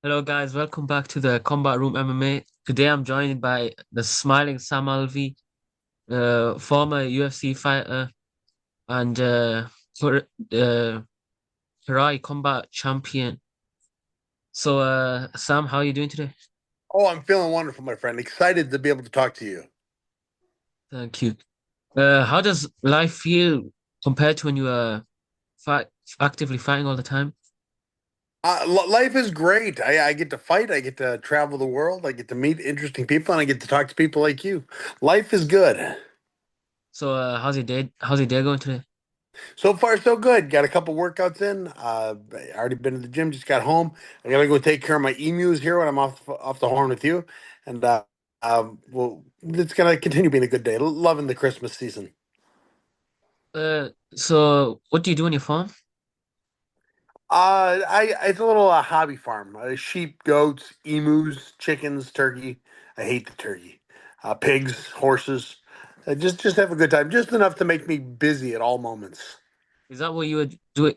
Hello guys, welcome back to the Combat Room MMA. Today I'm joined by the smiling Sam Alvey, former UFC fighter and Harai combat champion. So Sam, how are you doing today? Oh, I'm feeling wonderful, my friend. Excited to be able to talk to you. Thank you. How does life feel compared to when you were fight actively fighting all the time? Life is great. I get to fight. I get to travel the world. I get to meet interesting people, and I get to talk to people like you. Life is good. So how's your day? How's your day going today? So far, so good. Got a couple workouts in. I already been to the gym. Just got home. I gotta go take care of my emus here when I'm off the horn with you. And well, it's gonna continue being a good day. Loving the Christmas season. So what do you do on your farm? I it's a little hobby farm. Sheep, goats, emus, chickens, turkey. I hate the turkey. Pigs, horses. Just have a good time. Just enough to make me busy at all moments. Is that what you were doing?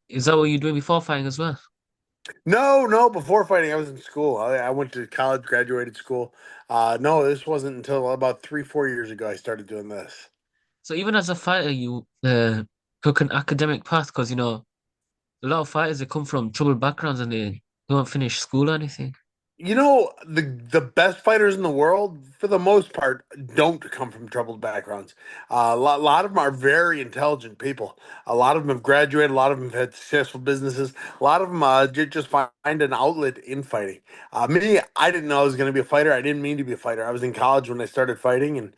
Is that what you were doing before fighting as well? No, no. Before fighting, I was in school. I went to college, graduated school. No, this wasn't until about 3, 4 years ago I started doing this. So even as a fighter, you took an academic path because a lot of fighters they come from troubled backgrounds and they don't finish school or anything. The best fighters in the world, for the most part, don't come from troubled backgrounds. Lot of them are very intelligent people. A lot of them have graduated. A lot of them have had successful businesses. A lot of them just find an outlet in fighting. Me, I didn't know I was going to be a fighter. I didn't mean to be a fighter. I was in college when I started fighting, and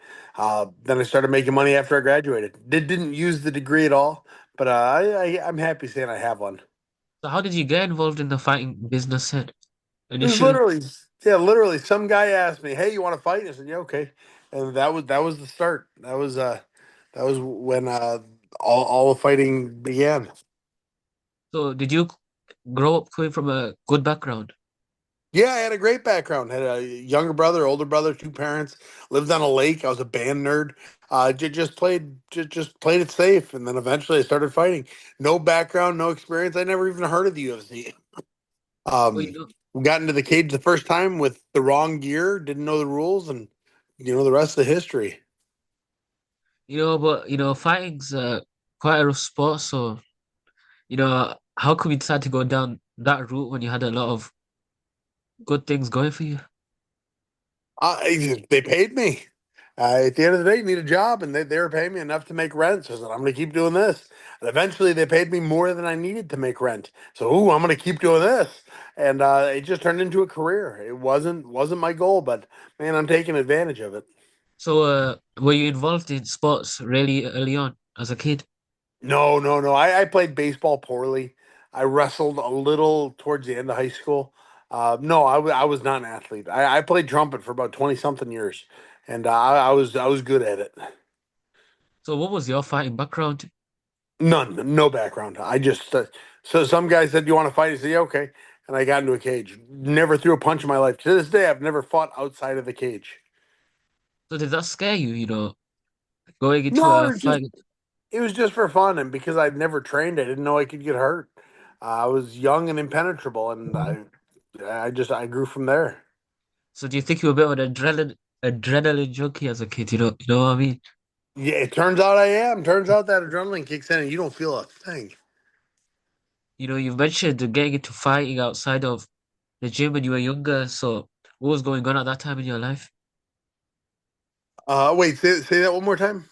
then I started making money after I graduated. Didn't use the degree at all, but I'm happy saying I have one. So how did you get involved in the fighting business then, It was initially? literally some guy asked me, "Hey, you want to fight?" I said, "Yeah, okay." And that was the start. That was when all the fighting began. So did you grow up coming from a good background? Yeah, I had a great background. Had a younger brother, older brother, two parents. Lived on a lake. I was a band nerd. Just played it safe, and then eventually I started fighting. No background, no experience. I never even heard of the UFC. Well, Um, got into the cage the first time with the wrong gear, didn't know the rules, and the rest of the history. but fighting's quite a rough sport. So how could we decide to go down that route when you had a lot of good things going for you? They paid me. At the end of the day, you need a job, and they were paying me enough to make rent. So I said, I'm going to keep doing this. And eventually, they paid me more than I needed to make rent. So, ooh, I'm going to keep doing this. And it just turned into a career. It wasn't my goal, but man, I'm taking advantage of it. So were you involved in sports really early on as a kid? No, no, no. I played baseball poorly. I wrestled a little towards the end of high school. No, I was not an athlete. I played trumpet for about 20 something years, and I was good at it. So what was your fighting background? None, no background. So some guy said, "You want to fight?" I said, "Yeah, okay." And I got into a cage. Never threw a punch in my life. To this day, I've never fought outside of the cage. So did that scare you, going into No, a fight? it was just for fun, and because I'd never trained, I didn't know I could get hurt. I was young and impenetrable, and I grew from there. So do you think you were a bit of an adrenaline junkie as a kid? You know what I mean? Yeah, it turns out I am. Turns out that adrenaline kicks in, and you don't feel a thing. You've mentioned getting into fighting outside of the gym when you were younger. So what was going on at that time in your life? Wait, say that one more time.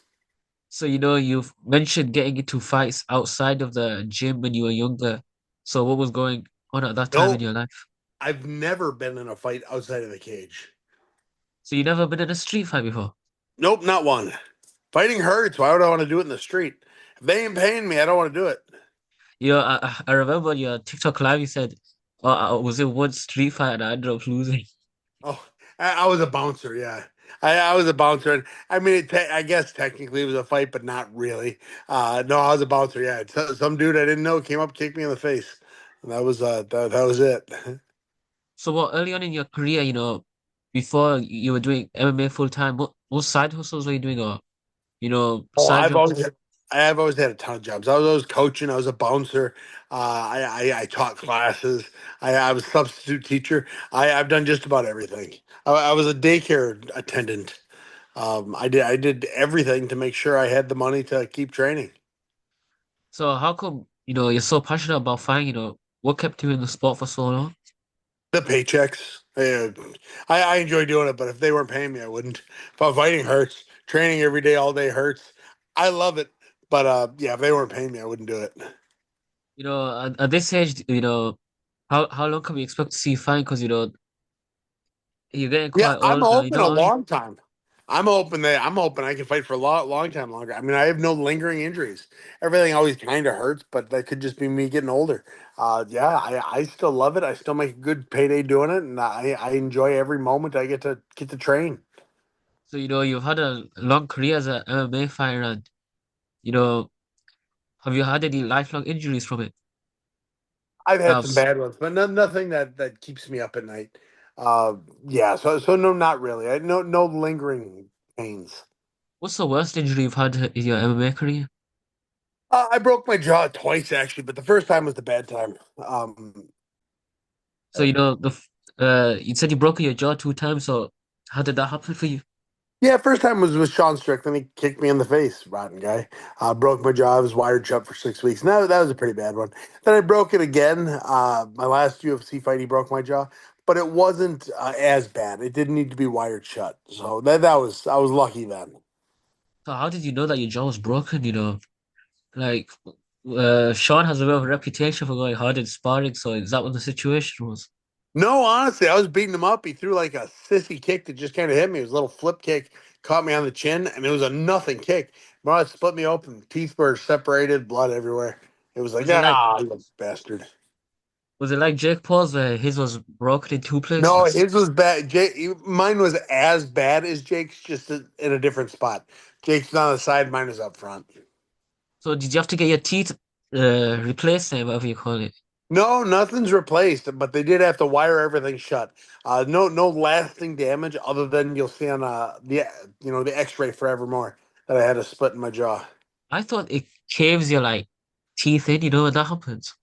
So you've mentioned getting into fights outside of the gym when you were younger. So what was going on at that time in No, your life? I've never been in a fight outside of the cage. So you never been in a street fight before? Nope, not one. Fighting hurts. Why would I want to do it in the street? If they ain't paying me, I don't want to do it. I remember on your TikTok live you said, "Oh, I was in one street fight and I ended up losing." Oh, I was a bouncer. Yeah, I was a bouncer, and I mean, I guess technically it was a fight, but not really. No, I was a bouncer. Yeah, some dude I didn't know came up, kicked me in the face, and that was it. So what early on in your career, before you were doing MMA full time, what side hustles were you doing or Oh, side jobs? I've always had a ton of jobs. I was always coaching. I was a bouncer. I taught classes. I was a substitute teacher. I've done just about everything. I was a daycare attendant. I did everything to make sure I had the money to keep training. So how come, you're so passionate about fighting, what kept you in the sport for so long? The paychecks. I enjoy doing it, but if they weren't paying me, I wouldn't. But fighting hurts. Training every day, all day hurts. I love it, but yeah, if they weren't paying me, I wouldn't do it. At this age, how long can we expect to see you fighting? Because, you're getting Yeah, quite I'm old now. You hoping a don't, long time. I'm hoping I can fight for a long time longer. I mean, I have no lingering injuries. Everything always kind of hurts, but that could just be me getting older. Yeah, I still love it. I still make a good payday doing it, and I enjoy every moment I get to train. so, you've had a long career as an MMA fighter, and, you know, have you had any lifelong injuries from it? I've had some That's bad ones, but nothing that keeps me up at night. Yeah, so no, not really. No lingering pains. What's the worst injury you've had in your MMA career? I broke my jaw twice actually, but the first time was the bad time. So, you said you broke your jaw 2 times. So, how did that happen for you? Yeah, first time was with Sean Strickland. He kicked me in the face, rotten guy. Broke my jaw. I was wired shut for 6 weeks. No, that was a pretty bad one. Then I broke it again. My last UFC fight, he broke my jaw, but it wasn't as bad. It didn't need to be wired shut. So that was I was lucky then. So, how did you know that your jaw was broken? Like, Sean has a bit of a reputation for going hard in sparring. So, is that what the situation was? No, honestly, I was beating him up. He threw like a sissy kick that just kind of hit me. It was a little flip kick, caught me on the chin, and it was a nothing kick. Bro, it split me open. Teeth were separated, blood everywhere. It was like, Was it like you bastard. was it like Jake Paul's where his was broken in two No, places? his was bad. Mine was as bad as Jake's, just in a different spot. Jake's on the side, mine is up front. So, did you have to get your teeth replaced, then, whatever you call it? No, nothing's replaced, but they did have to wire everything shut. No lasting damage other than you'll see on the X-ray forevermore that I had a split in my jaw. I thought it caves your like teeth in. When that happens.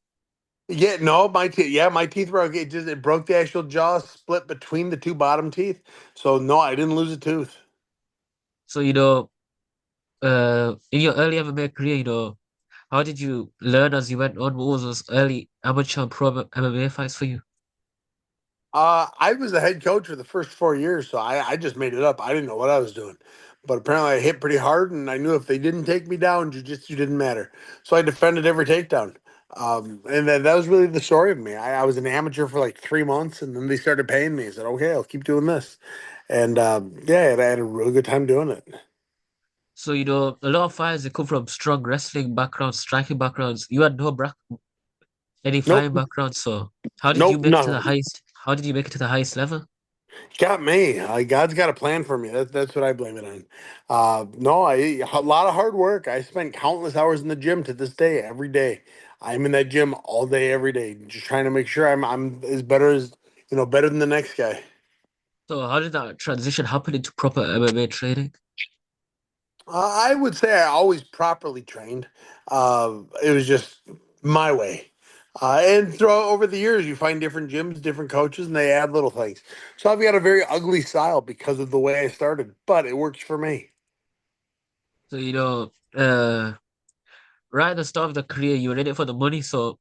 Yeah, no, my teeth. Yeah, my teeth broke. It broke the actual jaw, split between the two bottom teeth. So no, I didn't lose a tooth. So, in your early MMA career, how did you learn as you went on? What was those early amateur and pro MMA fights for you? I was the head coach for the first 4 years, so I just made it up. I didn't know what I was doing, but apparently I hit pretty hard, and I knew if they didn't take me down, jiu-jitsu didn't matter. So I defended every takedown. And that was really the story of me. I was an amateur for like 3 months, and then they started paying me. I said, "Okay, I'll keep doing this," and yeah, I had a really good time doing it. So, a lot of fighters they come from strong wrestling backgrounds, striking backgrounds. You had no any Nope, fighting background. So, how did you nope, make it to the no. highest? How did you make it to the highest level? Got me. God's got a plan for me. That's what I blame it on. No, a lot of hard work. I spent countless hours in the gym to this day, every day. I'm in that gym all day, every day, just trying to make sure I'm as better as better than the next guy. So, how did that transition happen into proper MMA training? I would say I always properly trained. It was just my way. And through over the years, you find different gyms, different coaches, and they add little things. So I've got a very ugly style because of the way I started, but it works for me. So, right at the start of the career, you were in it for the money. So,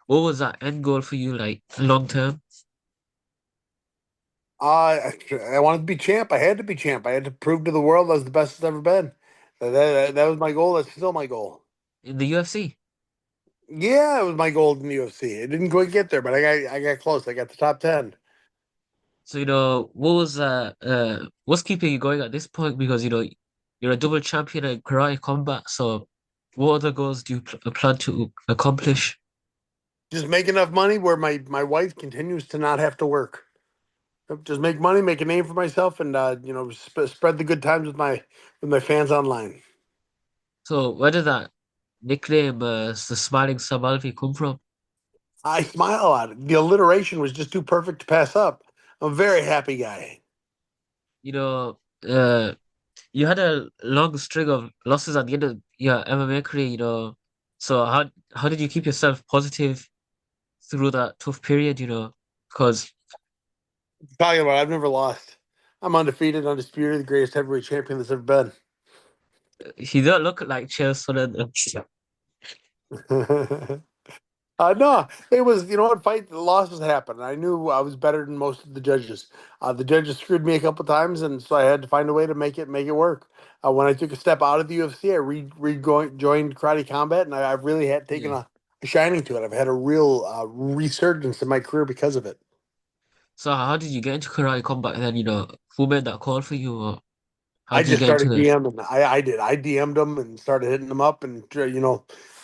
what was that end goal for you, like long term? I wanted to be champ. I had to be champ. I had to prove to the world I was the best it's ever been. That was my goal. That's still my goal. In the UFC? Yeah, it was my goal in the UFC. I didn't quite get there, but I got close. I got the top 10. So, what's keeping you going at this point? Because, you're a double champion in karate combat. So, what other goals do you plan to accomplish? Just make enough money where my wife continues to not have to work. Just make money, make a name for myself, and spread the good times with my fans online. So, where did that nickname, the Smiling Sam Alvey, come from? I smile at it. The alliteration was just too perfect to pass up. I'm a very happy guy. You know, uh, you had a long string of losses at the end of your MMA career, So how did you keep yourself positive through that tough period, Because Talking about, I've never lost. I'm undefeated, undisputed, the greatest heavyweight champion that's ever been. he don't look like Chael Sonnen. No, it was, you know what, fight losses happen. I knew I was better than most of the judges. The judges screwed me a couple times, and so I had to find a way to make it work. When I took a step out of the UFC, I joined Karate Combat, and I've really had taken Yeah. a shining to it. I've had a real resurgence in my career because of it. So how did you get into karate combat then, Who made that call for you, or how I did you just get into started the DMing. I did. I DM'd them and started hitting them up, and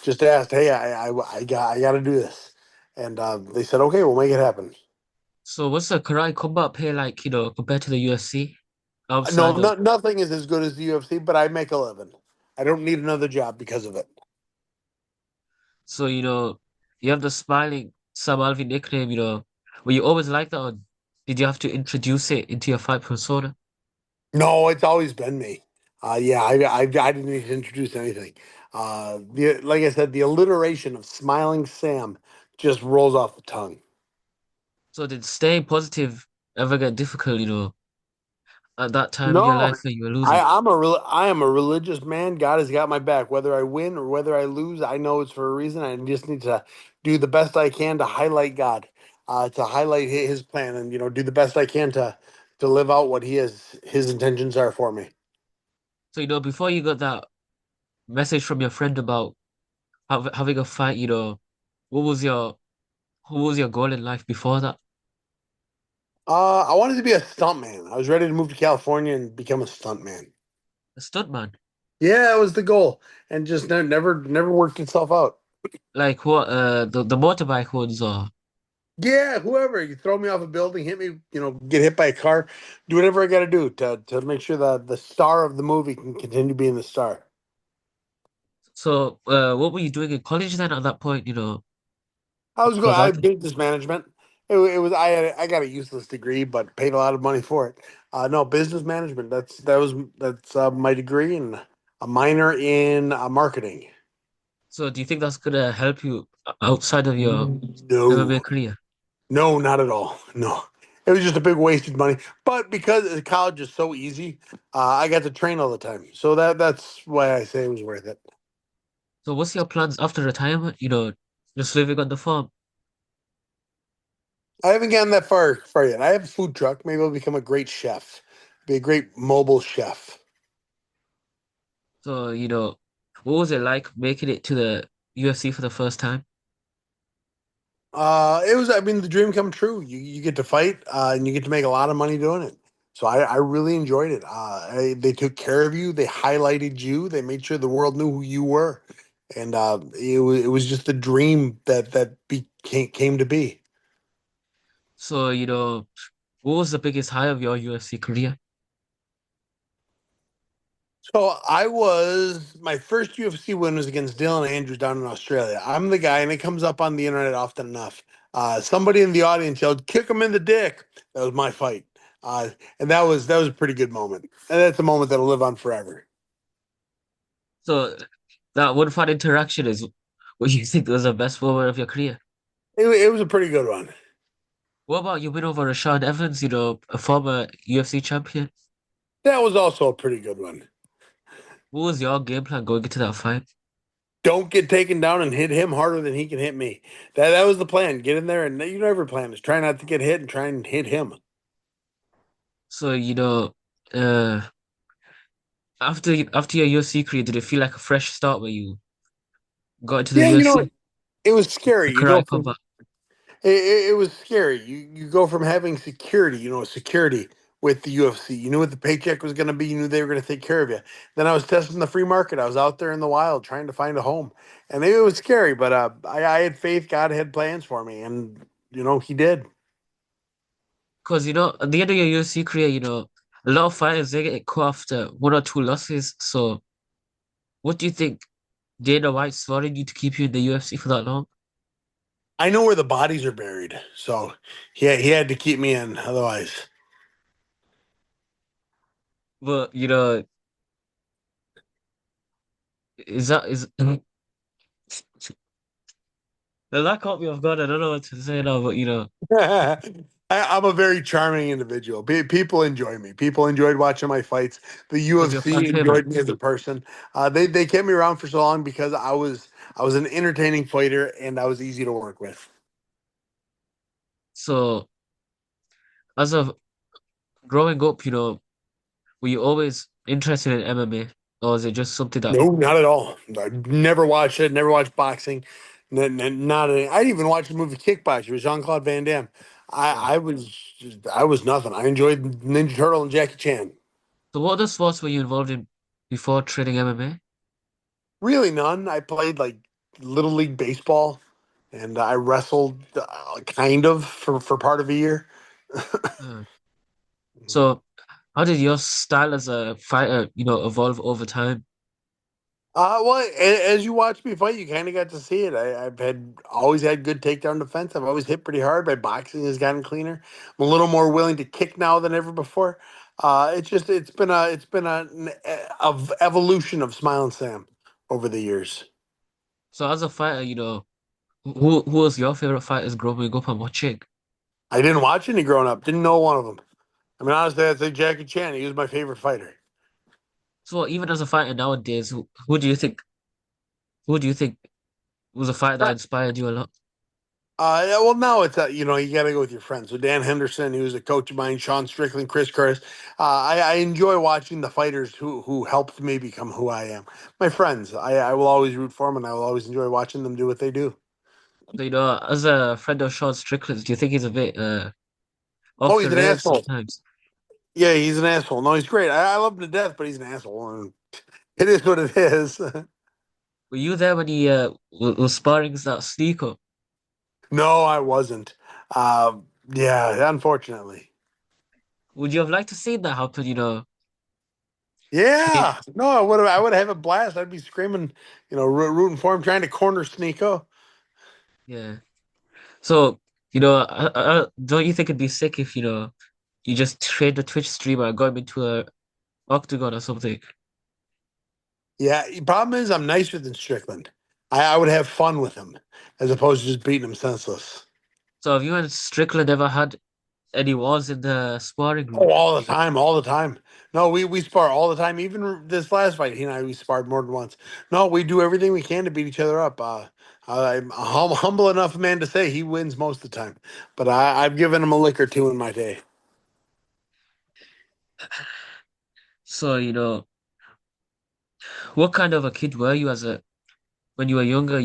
just asked, "Hey, I got to do this," and they said, "Okay, we'll make it happen." So what's the karate combat pay like, compared to the UFC No, outside of nothing is as good as the UFC, but I make a living. I don't need another job because of it. so you have the smiling Sam Alvey nickname, were you always like that, or did you have to introduce it into your fight persona? No, it's always been me. Yeah, I didn't need to introduce anything. Like I said, the alliteration of Smiling Sam just rolls off the tongue. So did staying positive ever get difficult, at that time in your No, life when you were losing? I am a religious man. God has got my back. Whether I win or whether I lose, I know it's for a reason. I just need to do the best I can to highlight God, to highlight His plan, and do the best I can to live out what His intentions are for me. So, before you got that message from your friend about having a fight, what was your what was your goal in life before that? I wanted to be a stuntman. I was ready to move to California and become a stuntman. A stuntman. Yeah, that was the goal, and just never worked itself out. Like what, the motorbike ones, or Yeah, whoever you throw me off a building, hit me, get hit by a car, do whatever I got to do to make sure that the star of the movie can continue being the star. so what were you doing in college then at that point, I because I had think business management. It was I got a useless degree, but paid a lot of money for it. No, business management. That's my degree and a minor in marketing. so do you think that's gonna help you outside of your MMA No, career? no, not at all. No, it was just a big wasted money. But because college is so easy, I got to train all the time. So that's why I say it was worth it. So what's your plans after retirement? Just living on the farm. I haven't gotten that far yet. I have a food truck. Maybe I'll become a great chef. Be a great mobile chef. So, what was it like making it to the UFC for the first time? It was, I mean, the dream come true. You get to fight, and you get to make a lot of money doing it. So I really enjoyed it. They took care of you. They highlighted you. They made sure the world knew who you were, and it was just a dream that came to be. So, what was the biggest high of your UFC career? So my first UFC win was against Dylan Andrews down in Australia. I'm the guy, and it comes up on the internet often enough. Somebody in the audience yelled, "Kick him in the dick." That was my fight, and that was a pretty good moment, and that's a moment that'll live on forever. So, that one fun interaction is what you think was the best moment of your career. It was a pretty good one. What about you win over Rashawn Evans, a former UFC champion? That was also a pretty good one. What was your game plan going into that fight? Don't get taken down and hit him harder than he can hit me. That was the plan. Get in there, and you know every plan is try not to get hit and try and hit him. So, uh, after your UFC career, did it feel like a fresh start when you got into the Yeah, UFC? it was scary. The karate combat. It was scary. You go from having security, security with the UFC. You knew what the paycheck was going to be. You knew they were going to take care of you. Then I was testing the free market. I was out there in the wild trying to find a home, and it was scary. But I had faith. God had plans for me, and He did. Because, at the end of your UFC career, a lot of fighters, they get cut after one or two losses. So, what do you think Dana White's wanting you to keep you in the UFC for that long? I know where the bodies are buried, so he had to keep me in. Otherwise, But, is that caught me off guard. I don't know what to say now, but I'm a very charming individual. People enjoy me. People enjoyed watching my fights. The was your fan UFC favorite. enjoyed me as a person. They kept me around for so long because I was an entertaining fighter and I was easy to work with. So as of growing up, were you always interested in MMA, or is it just something that? No, not at all. I never watched it. Never watched boxing. Not any, I didn't even watch the movie Kickboxer with Jean-Claude Van Damme. Yeah. I was nothing. I enjoyed Ninja Turtle and Jackie Chan. So what other sports were you involved in before training MMA? Really none. I played like little league baseball, and I wrestled kind of for part of a year. Uh, so how did your style as a fighter, evolve over time? Well, as you watch me fight, you kind of got to see it. I've had always had good takedown defense. I've always hit pretty hard. My boxing has gotten cleaner. I'm a little more willing to kick now than ever before. It's been an evolution of Smile Sam over the years. So as a fighter, who was your favorite fighters growing up and watching? I didn't watch any growing up. Didn't know one of them. I mean, honestly, I'd say Jackie Chan. He was my favorite fighter. So even as a fighter nowadays, who do you think was a fighter that inspired you a lot? Yeah, well, now it's you got to go with your friends. So Dan Henderson, he was a coach of mine. Sean Strickland, Chris Curtis. I enjoy watching the fighters who helped me become who I am. My friends, I will always root for them, and I will always enjoy watching them do what they do. So, as a friend of Sean Strickland's, do you think he's a bit Oh, off he's the an rails asshole. sometimes? Yeah, he's an asshole. No, he's great. I love him to death, but he's an asshole, and it is what it is. Were you there when he was sparring that sneaker? No, I wasn't. Yeah, unfortunately. Would you have liked to see that happen? Maybe, Yeah, no, I would have. I would have a blast. I'd be screaming, rooting for him, trying to corner Sneeko. yeah. So, don't you think it'd be sick if, you just trained a Twitch streamer and got him into a octagon or something? Yeah, the problem is I'm nicer than Strickland. I would have fun with him as opposed to just beating him senseless. So have you and Strickland ever had any wars in the sparring room? Oh, all the time, all the time. No, we spar all the time. Even this last fight, he and I we sparred more than once. No, we do everything we can to beat each other up. I'm a humble enough man to say he wins most of the time, but I've given him a lick or two in my day. So, what kind of a kid were you when you were younger,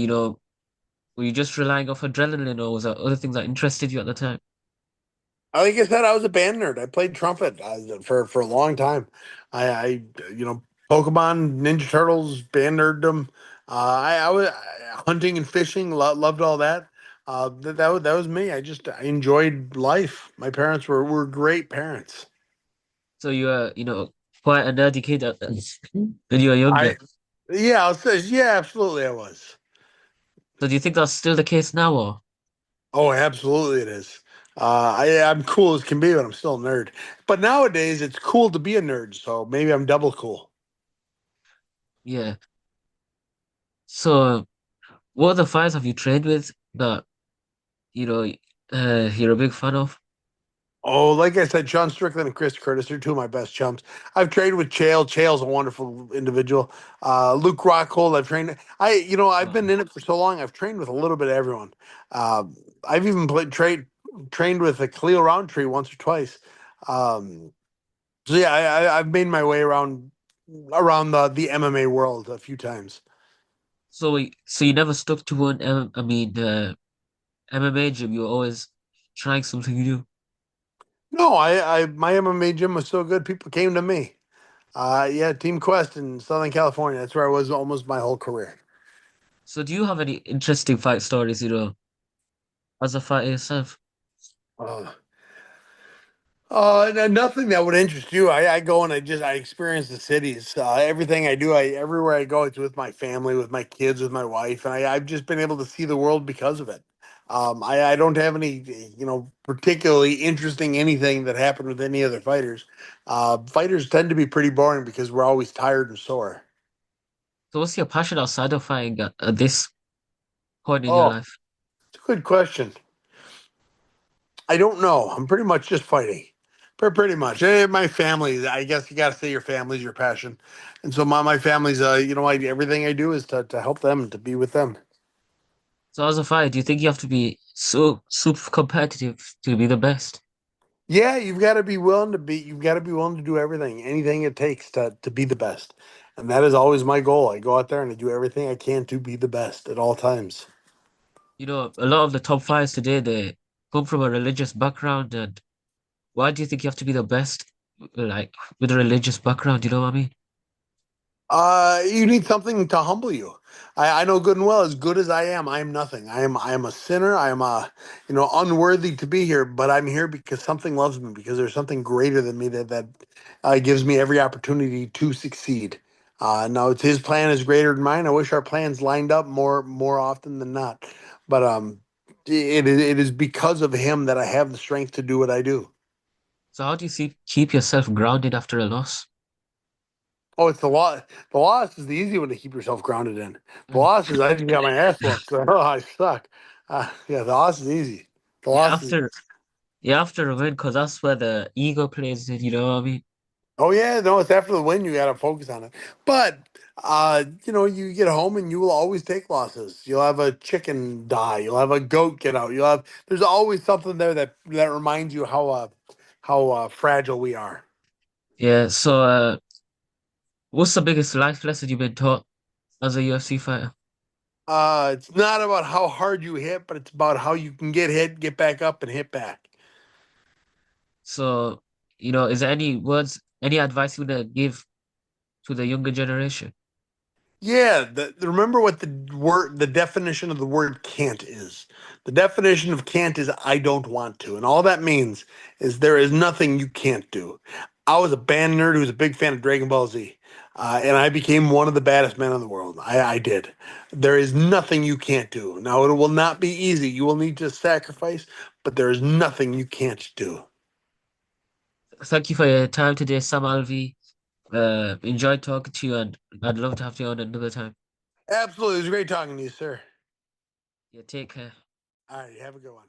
were you just relying off adrenaline or was there other things that interested you at the time? Like I said, I was a band nerd. I played trumpet for a long time. I Pokemon, Ninja Turtles, band nerddom. I was hunting and fishing. Loved all that. That was me. I enjoyed life. My parents were great parents. So you were, quite a nerdy kid when you were younger. I Yeah, I'll say yeah, absolutely I was. So do you think that's still the case now or? Oh, absolutely it is. I'm cool as can be, but I'm still a nerd. But nowadays, it's cool to be a nerd, so maybe I'm double cool. Yeah. So what other fighters have you trained with that, you know, you're a big fan of? Oh, like I said, Sean Strickland and Chris Curtis are two of my best chums. I've trained with Chael. Chael's a wonderful individual. Luke Rockhold, I've trained. I've Wow. been in it for so long. I've trained with a little bit of everyone. Uh, I've even trained with a Khalil Roundtree once or twice. Um, so yeah, I've made my way around the MMA world a few times. So you never stuck to one, I mean, MMA gym. You were always trying something new. No, my MMA gym was so good, people came to me. Yeah, Team Quest in Southern California. That's where I was almost my whole career. So do you have any interesting fight stories, as a fighter yourself? Uh, Nothing that would interest you. I go and I experience the cities. Everything I do, everywhere I go, it's with my family, with my kids, with my wife, and I've just been able to see the world because of it. I don't have any, particularly interesting anything that happened with any other fighters. Fighters tend to be pretty boring because we're always tired and sore. So what's your passion outside of fighting at this point in your Oh, life? it's a good question. I don't know. I'm pretty much just fighting. Pretty much. My family, I guess you got to say your family's your passion. And so my family's, everything I do is to help them, to be with them. So as a fighter, do you think you have to be so super competitive to be the best? Yeah, you've got to be willing to do everything, anything it takes to be the best. And that is always my goal. I go out there and I do everything I can to be the best at all times. You know, a lot of the top fighters today, they come from a religious background, and why do you think you have to be the best, like with a religious background? You know what I mean? You need something to humble you. I know good and well, as good as I am nothing. I am a sinner. I am unworthy to be here, but I'm here because something loves me, because there's something greater than me that gives me every opportunity to succeed. Now it's his plan is greater than mine. I wish our plans lined up more often than not. But it is because of him that I have the strength to do what I do. So how do you keep yourself grounded after a loss? Oh, it's the law. The loss is the easy one to keep yourself grounded in. The loss is I just got my ass whooped. So, oh, I suck. Yeah, the loss is easy. The Yeah, loss is. after a win, because that's where the ego plays in. You know what I mean? Oh yeah, no, it's after the win you got to focus on it. But you get home and you will always take losses. You'll have a chicken die. You'll have a goat get out. There's always something there that reminds you how fragile we are. Yeah. So, what's the biggest life lesson you've been taught as a UFC fighter? It's not about how hard you hit, but it's about how you can get hit, get back up, and hit back. So, is there any words, any advice you would give to the younger generation? Yeah, remember what the definition of the word can't is. The definition of can't is I don't want to. And all that means is there is nothing you can't do. I was a band nerd who was a big fan of Dragon Ball Z. And I became one of the baddest men in the world. I did. There is nothing you can't do. Now, it will not be easy. You will need to sacrifice, but there is nothing you can't do. Thank you for your time today, Sam Alvey. Enjoyed talking to you, and I'd love to have you on another time. Absolutely. It was great talking to you, sir. Yeah, take care. All right. Have a good one.